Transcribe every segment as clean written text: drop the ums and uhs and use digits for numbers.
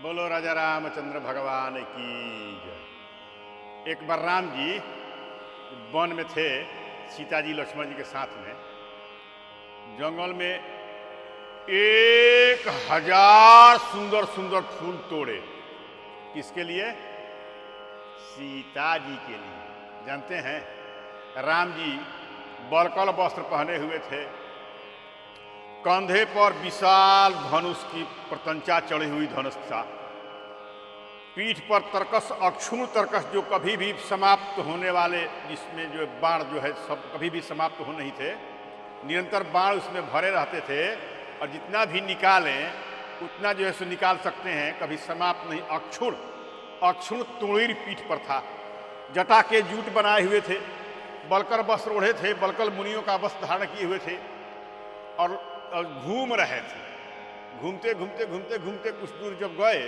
बोलो राजा रामचंद्र भगवान की जय। एक बार राम जी वन में थे, सीता जी लक्ष्मण जी के साथ में। जंगल में 1000 सुंदर सुंदर फूल तोड़े। किसके लिए? सीता जी के लिए। जानते हैं, राम जी बरकल वस्त्र पहने हुए थे, कंधे पर विशाल धनुष की प्रतंचा चढ़ी हुई धनुष था, पीठ पर तरकस, अक्षुण तरकस, जो कभी भी समाप्त होने वाले, जिसमें जो बाण जो है सब कभी भी समाप्त हो नहीं थे, निरंतर बाण उसमें भरे रहते थे और जितना भी निकालें उतना जो है सो निकाल सकते हैं, कभी समाप्त नहीं। अक्षुण अक्षुण तुणीर पीठ पर था, जटा के जूट बनाए हुए थे, बलकर वस्त्र ओढ़े थे, बलकल मुनियों का वस्त्र धारण किए हुए थे और घूम रहे थे। घूमते घूमते घूमते घूमते कुछ दूर जब गए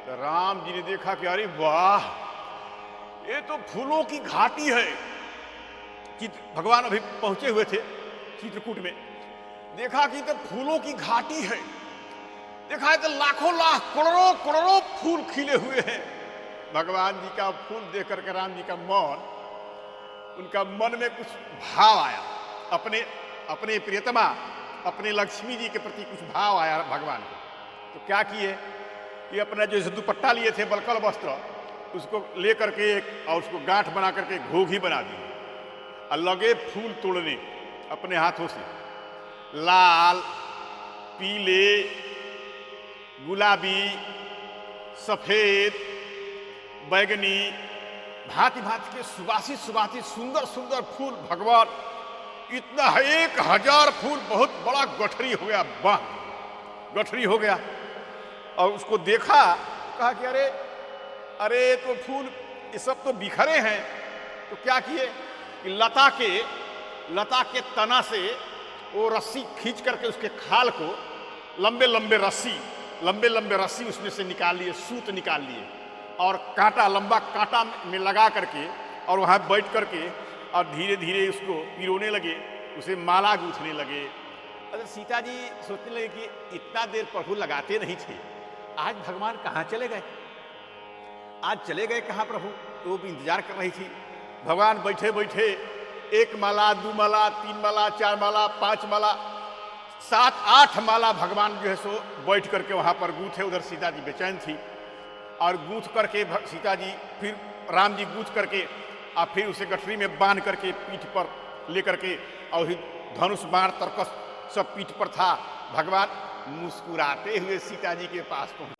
तो राम जी ने देखा कि अरे वाह, ये तो फूलों की घाटी है। भगवान अभी पहुंचे हुए थे चित्रकूट में, देखा कि तो फूलों की घाटी है। देखा है तो लाखों लाख करोड़ों करोड़ों फूल खिले हुए हैं। भगवान जी का फूल देख करके राम जी का मन, उनका मन में कुछ भाव आया, अपने प्रियतमा, अपने लक्ष्मी जी के प्रति कुछ भाव आया भगवान को। तो क्या किए कि अपना जो दुपट्टा लिए थे बलकल वस्त्र, उसको ले करके और उसको गांठ बना करके घोघी बना दिए और लगे फूल तोड़ने अपने हाथों से। लाल, पीले, गुलाबी, सफेद, बैगनी, भांति भांति के सुवासित सुवासित सुंदर सुंदर फूल। भगवान इतना 1000 फूल, बहुत बड़ा गठरी हो गया, वाह गठरी हो गया। और उसको देखा, कहा कि अरे अरे तो फूल ये सब तो बिखरे हैं। तो क्या किए कि लता के तना से वो रस्सी खींच करके उसके खाल को लंबे लंबे रस्सी उसमें से निकाल लिए, सूत निकाल लिए और कांटा, लंबा कांटा में लगा करके और वहाँ बैठ करके और धीरे धीरे उसको पिरोने लगे, उसे माला गूंथने लगे। अरे सीता जी सोचने लगे कि इतना देर प्रभु लगाते नहीं थे, आज भगवान कहाँ चले गए, आज चले गए कहाँ प्रभु। तो वो भी इंतजार कर रही थी। भगवान बैठे बैठे 1 माला, 2 माला, 3 माला, 4 माला, 5 माला, 7, 8 माला भगवान जो है सो बैठ करके वहाँ पर गूंथे। उधर सीता जी बेचैन थी और गूंथ करके सीता जी, फिर राम जी गूंथ करके और फिर उसे गठरी में बांध करके पीठ पर ले करके, और धनुष बाण तरकस सब पीठ पर था। भगवान मुस्कुराते हुए सीता जी के पास पहुंचे।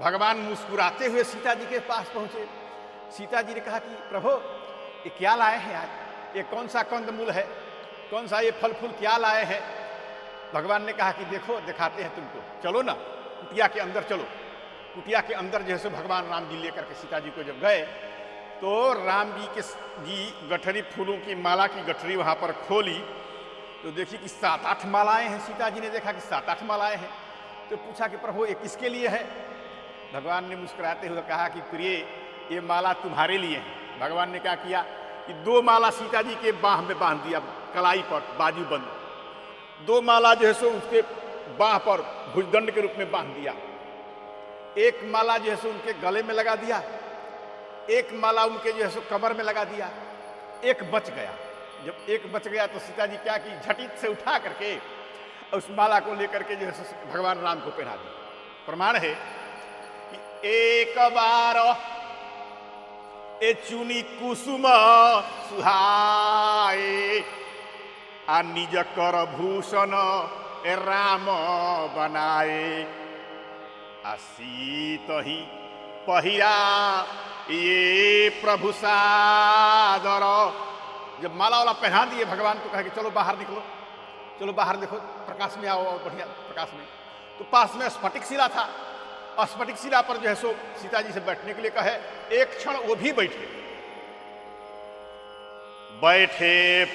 भगवान मुस्कुराते हुए सीता जी के पास पहुंचे। सीता जी ने कहा कि प्रभु ये क्या लाए हैं आज, ये कौन सा कंदमूल है, कौन सा ये फल फूल क्या लाए हैं। भगवान ने कहा कि देखो, दिखाते हैं तुमको, चलो ना कुटिया के अंदर चलो। कुटिया के अंदर जैसे भगवान राम जी लेकर के सीता जी को जब गए तो राम जी गठरी, फूलों की माला की गठरी वहाँ पर खोली तो देखी कि 7-8 मालाएं हैं। सीता जी ने देखा कि 7-8 मालाएं हैं। तो पूछा कि प्रभु ये किसके लिए है। भगवान ने मुस्कुराते हुए कहा कि प्रिय, ये माला तुम्हारे लिए है। भगवान ने क्या किया कि 2 माला सीता जी के बाह में बांध दिया, कलाई पर बाजू बंद। 2 माला जो है सो उसके बाह पर भुजदंड के रूप में बांध दिया। 1 माला जो है सो उनके गले में लगा दिया, 1 माला उनके जो है सो कमर में लगा दिया। 1 बच गया। जब 1 बच गया तो सीता जी क्या की, झटित से उठा करके उस माला को लेकर के जो है सो भगवान राम को पहना दी। प्रमाण है कि एक बार ए चुनी कुसुम सुहाए आ निज कर भूषण ए राम बनाए आ सीत ही पहिरा ये प्रभु सादर। जब माला वाला पहना दिए भगवान को, कहा कि चलो बाहर निकलो, चलो बाहर देखो, प्रकाश में आओ, बढ़िया प्रकाश में। तो पास में स्फटिक शिला था और स्फटिक शिला पर जो है सो सीता जी से बैठने के लिए कहे। एक क्षण वो भी बैठे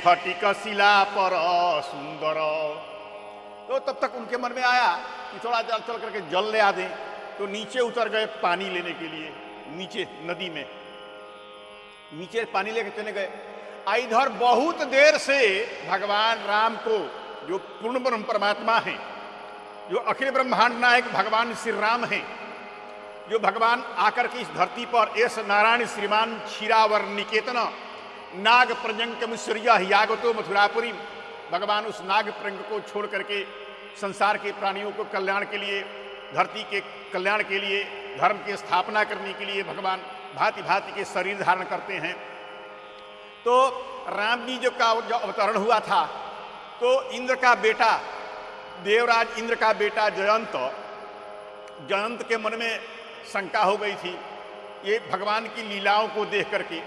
फटिक शिला पर सुंदर। तो तब तक उनके मन में आया कि थोड़ा चल करके जल ले आ दें। तो नीचे उतर गए पानी लेने के लिए, नीचे नदी में नीचे पानी लेके चले गए। इधर बहुत देर से भगवान राम को, जो पूर्ण ब्रह्म परमात्मा हैं, जो अखिल ब्रह्मांड नायक भगवान श्री राम हैं, जो भगवान आकर के इस धरती पर एस नारायण श्रीमान क्षीरावर निकेतन नाग प्रजंक मुसरिया यागतो मथुरापुरी, भगवान उस नाग प्रंग को छोड़ करके संसार के प्राणियों को कल्याण के लिए, धरती के कल्याण के लिए, धर्म की स्थापना करने के लिए भगवान भांति भांति के शरीर धारण करते हैं। तो राम जी जो अवतरण हुआ था, तो इंद्र का बेटा, देवराज इंद्र का बेटा जयंत के मन में शंका हो गई थी। ये भगवान की लीलाओं को देख करके,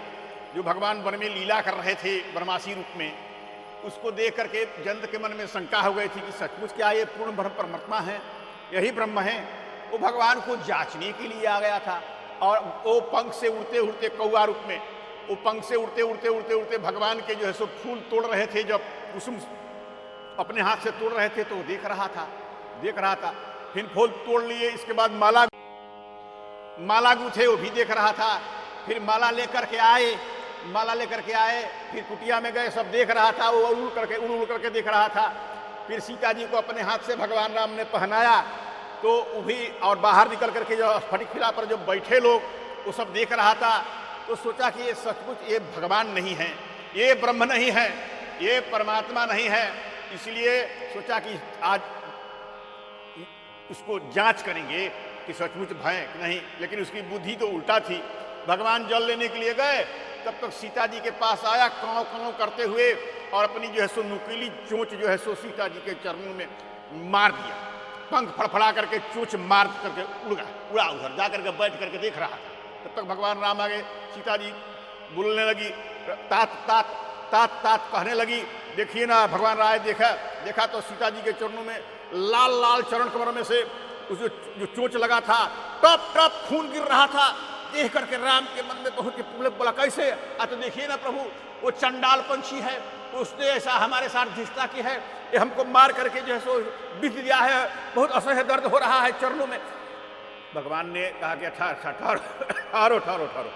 जो भगवान वन में लीला कर रहे थे ब्रह्मासी रूप में, उसको देख करके जयंत के मन में शंका हो गई थी कि सचमुच क्या ये पूर्ण ब्रह्म परमात्मा है, यही ब्रह्म है। वो भगवान को जांचने के लिए आ गया था और वो पंख से उड़ते उड़ते कौआ रूप में, वो पंख से उड़ते उड़ते उड़ते उड़ते भगवान के जो है सो फूल तोड़ रहे थे, जब कुसुम अपने हाथ से तोड़ रहे थे तो वो देख रहा था। फिर फूल तोड़ लिए, इसके बाद माला गूथे, वो भी देख रहा था। फिर माला लेकर के आए, फिर कुटिया में गए, सब देख रहा था। वो उड़ करके देख रहा था। फिर सीता जी को अपने हाथ से भगवान राम ने पहनाया, तो वो भी, और बाहर निकल करके जो स्फटिक शिला पर जो बैठे लोग, वो सब देख रहा था। तो सोचा कि ये सचमुच ये भगवान नहीं है, ये ब्रह्म नहीं है, ये परमात्मा नहीं है। इसलिए सोचा कि आज उसको जांच करेंगे कि सचमुच भय कि नहीं। लेकिन उसकी बुद्धि तो उल्टा थी। भगवान जल लेने के लिए गए, तब तक सीता जी के पास आया काँव काँव करते हुए, और अपनी जो है सो नुकीली चोंच जो है सो सीता जी के चरणों में मार दिया। पंख फड़फड़ा करके चोंच मार करके उड़ा उधर जा करके बैठ करके देख रहा था। तब तक भगवान राम आ गए। सीता जी बोलने लगी, तात तात तात तात कहने लगी। देखिए ना, भगवान राय देखा तो सीता जी के चरणों में लाल लाल चरण कमर में से उस जो चोंच लगा था, टप टप खून गिर रहा था। देख करके राम के मन में बहुत ही बोला, कैसे? तो देखिए ना प्रभु, वो चंडाल पंछी है, उसने ऐसा हमारे साथ धृष्टता की है, ये हमको मार करके जो है सो बिक दिया है, बहुत असह्य दर्द हो रहा है चरणों में। भगवान ने कहा कि अच्छा ठहरो।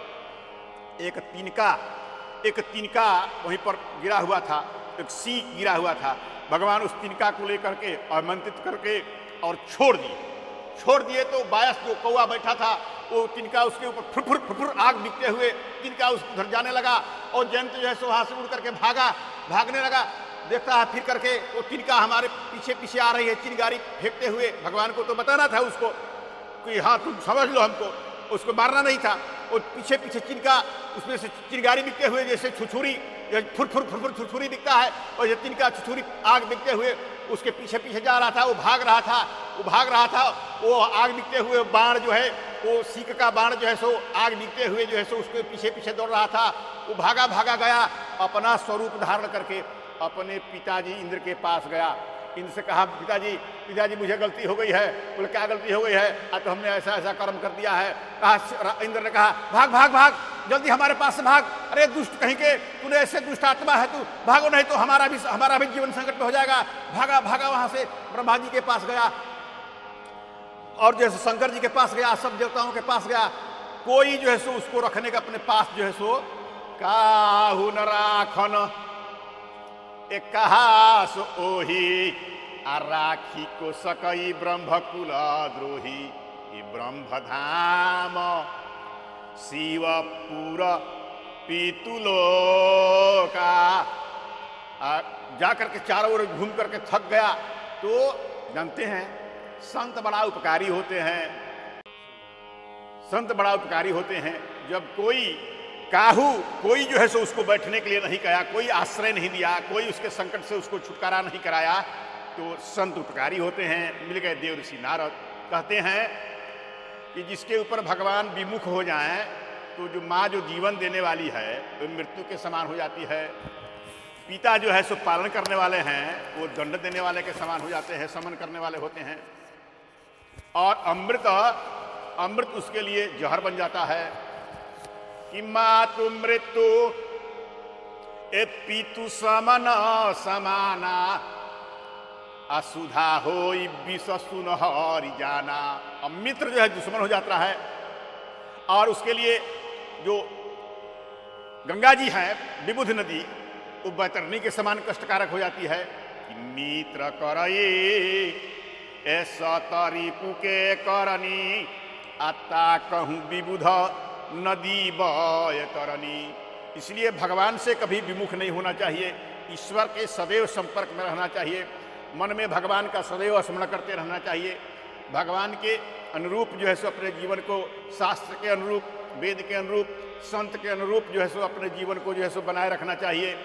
एक तिनका वहीं पर गिरा हुआ था, एक सी गिरा हुआ था। भगवान उस तिनका को लेकर के आमंत्रित करके और छोड़ दिए। तो बायस जो कौआ बैठा था, वो तिनका उसके ऊपर फुर आग बिकते हुए तिनका उधर जाने लगा, और जयंत जो है सो वहां से उड़ करके भागने लगा। देखता है फिर करके वो तिनका हमारे पीछे आ रही है, चिंगारी फेंकते हुए। भगवान को तो बताना था उसको कि हाँ तुम समझ लो, हमको उसको मारना नहीं था। और पीछे चिनका, उसमें से चिंगारी बिकते हुए, जैसे छुछुरी फुर छुछुरी बिकता है, और ये तिनका छुछुरी आग बिकते हुए उसके पीछे जा रहा था। वो भाग रहा था। वो आग बिकते हुए बाण जो है, वो सीख का बाण जो है सो आग बिकते हुए जो है सो उसके पीछे दौड़ रहा था। वो भागा गया, अपना स्वरूप धारण करके अपने पिताजी इंद्र के पास गया। इंद्र से कहा, पिताजी मुझे गलती हो गई है। बोले क्या गलती हो गई है? तो हमने ऐसा कर्म कर दिया है। कहा, इंद्र ने कहा, भाग जल्दी हमारे पास से भाग। अरे दुष्ट कहीं के, तूने ऐसे दुष्ट आत्मा है तू, भागो नहीं तो हमारा भी जीवन संकट में हो जाएगा। भागा वहां से ब्रह्मा जी के पास गया, और जैसे शंकर जी के पास गया, सब देवताओं के पास गया। कोई जो है सो उसको रखने का अपने पास जो है सो काहू न राखन, एक कहा सो ओही, आ राखी को सकई ब्रह्मकुल द्रोही। ये ब्रह्म धाम शिवपुर पीतुलो का। जाकर के चारों ओर घूम करके थक गया। तो जानते हैं संत बड़ा उपकारी होते हैं। जब कोई जो है सो उसको बैठने के लिए नहीं कहा, कोई आश्रय नहीं दिया, कोई उसके संकट से उसको छुटकारा नहीं कराया, तो संत उपकारी होते हैं। मिल गए देव ऋषि नारद। कहते हैं कि जिसके ऊपर भगवान विमुख हो जाएं, तो जो माँ जो जीवन देने वाली है वो मृत्यु के समान हो जाती है। पिता जो है सो पालन करने वाले हैं, वो दंड देने वाले के समान हो जाते हैं, समन करने वाले होते हैं। और अमृत उसके लिए जहर बन जाता है कि मातु मृत्यु ए पितु समन समाना, असुधा हो विष सुन हरि जाना। अब मित्र जो है दुश्मन हो जाता है, और उसके लिए जो गंगा जी है, विबुध नदी, वो बैतरणी के समान कष्टकारक हो जाती है। कि मित्र करई ऐसा तरीपु के करनी, आता कहूँ विबुध नदी बय तरनी। इसलिए भगवान से कभी विमुख नहीं होना चाहिए, ईश्वर के सदैव संपर्क में रहना चाहिए, मन में भगवान का सदैव स्मरण करते रहना चाहिए, भगवान के अनुरूप जो है सो अपने जीवन को, शास्त्र के अनुरूप, वेद के अनुरूप, संत के अनुरूप जो है सो अपने जीवन को जो है सो बनाए रखना चाहिए,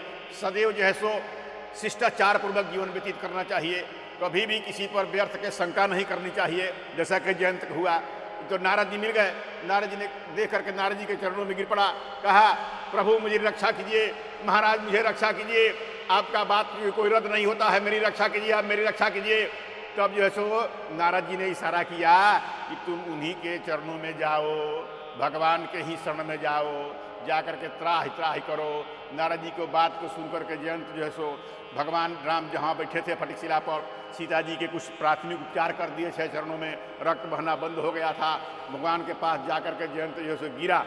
सदैव जो है सो शिष्टाचार पूर्वक जीवन व्यतीत करना चाहिए, कभी भी किसी पर व्यर्थ के शंका नहीं करनी चाहिए। जैसा कि जयंत हुआ तो नारद जी मिल गए, नारद जी ने देख करके नारद जी के चरणों में गिर पड़ा, कहा प्रभु मुझे रक्षा कीजिए, महाराज मुझे रक्षा कीजिए, आपका बात कोई रद्द नहीं होता है, मेरी रक्षा कीजिए, आप मेरी रक्षा कीजिए। तब जो है सो नारद जी ने इशारा किया कि तुम उन्हीं के चरणों में जाओ, भगवान के ही शरण में जाओ, जाकर के त्राहि त्राहि करो। नारद जी को बात को सुनकर के जयंत जो है सो भगवान राम जहाँ बैठे थे फटिकशिला पर, सीता जी के कुछ प्राथमिक उपचार कर दिए 6 चरणों में, रक्त बहना बंद हो गया था। भगवान के पास जाकर के जयंत जो है सो गिरा,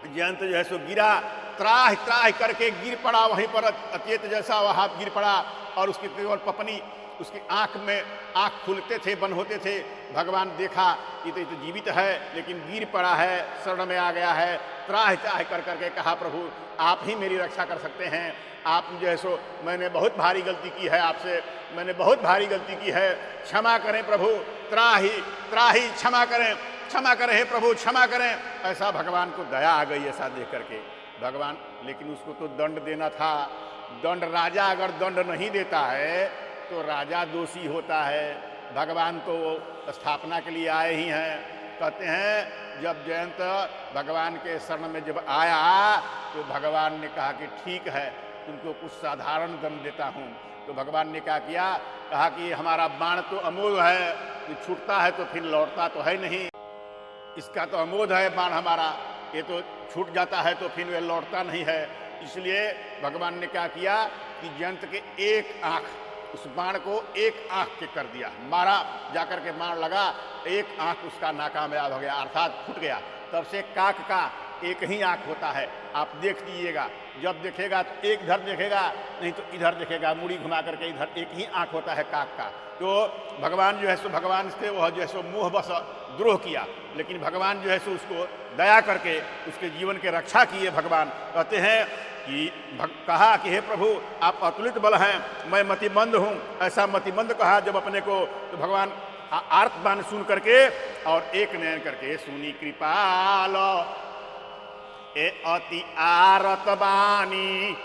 जयंत जो है सो गिरा, त्राहि त्राहि करके गिर पड़ा, वहीं पर अचेत जैसा वहाँ गिर पड़ा, और उसकी केवल पपनी, उसकी आंख में आंख खुलते थे, बंद होते थे। भगवान देखा ये तो जीवित है लेकिन गिर पड़ा है, शरण में आ गया है, त्राहि त्राहि कर करके कहा प्रभु आप ही मेरी रक्षा कर सकते हैं, आप जो है सो मैंने बहुत भारी गलती की है, आपसे मैंने बहुत भारी गलती की है, क्षमा करें प्रभु, त्राहि त्राहि क्षमा करें, क्षमा करें हे प्रभु क्षमा करें। ऐसा भगवान को दया आ गई ऐसा देख करके भगवान, लेकिन उसको तो दंड देना था। दंड, राजा अगर दंड नहीं देता है तो राजा दोषी होता है। भगवान तो स्थापना के लिए आए ही हैं। कहते हैं जब जयंत भगवान के शरण में जब आया तो भगवान ने कहा कि ठीक है तुमको कुछ साधारण दंड देता हूँ। तो भगवान ने क्या किया, कहा कि हमारा बाण तो अमोघ है, ये छूटता है तो फिर लौटता तो है नहीं, इसका तो अमोघ है बाण हमारा, ये तो छूट जाता है तो फिर वह लौटता नहीं है। इसलिए भगवान ने क्या किया कि जयंत के एक आंख, उस बाण को एक आंख के कर दिया, मारा, जाकर के बाण लगा, एक आंख उसका नाकामयाब हो गया, अर्थात फूट गया। तब से काक का एक ही आंख होता है, आप देख लीजिएगा, जब देखेगा तो एक इधर देखेगा, नहीं तो इधर देखेगा, मुड़ी घुमा करके इधर, एक ही आंख होता है काक का। तो भगवान जो है सो, भगवान से वह जो है सो मोह बस द्रोह किया, लेकिन भगवान जो है सो उसको दया करके उसके जीवन के रक्षा किए। भगवान कहते हैं कि कहा कि हे प्रभु आप अतुलित बल हैं, मैं मतिमंद हूँ, ऐसा मतिमंद कहा जब अपने को, तो भगवान आर्तवान सुन करके और एक नयन करके सुनी कृपाल ए अति आरतवानी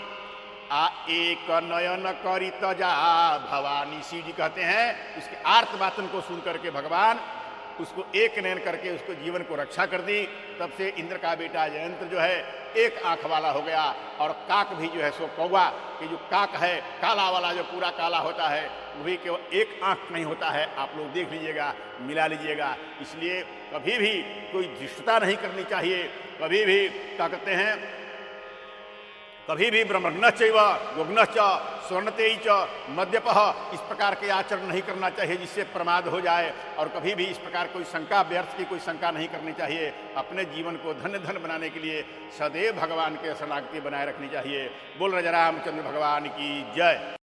आ एक नयन करी तजा भवानी। शिव जी कहते हैं उसके आर्तवाचन को सुन करके भगवान उसको एक नयन करके उसको जीवन को रक्षा कर दी। तब से इंद्र का बेटा जयंत जो है एक आंख वाला हो गया, और काक भी जो है सो कौवा, कि जो काक है काला वाला जो पूरा काला होता है वही केवल एक आंख नहीं होता है, आप लोग देख लीजिएगा, मिला लीजिएगा। इसलिए कभी भी कोई धृष्टता नहीं करनी चाहिए, कभी भी क्या कहते हैं, कभी भी ब्रह्मण्यश्चैव गोघ्नश्च स्वर्णतेय च मद्यपः, इस प्रकार के आचरण नहीं करना चाहिए जिससे प्रमाद हो जाए, और कभी भी इस प्रकार कोई शंका, व्यर्थ की कोई शंका नहीं करनी चाहिए। अपने जीवन को धन्य धन बनाने के लिए सदैव भगवान के शरणागति बनाए रखनी चाहिए। बोल राजा रामचंद्र भगवान की जय।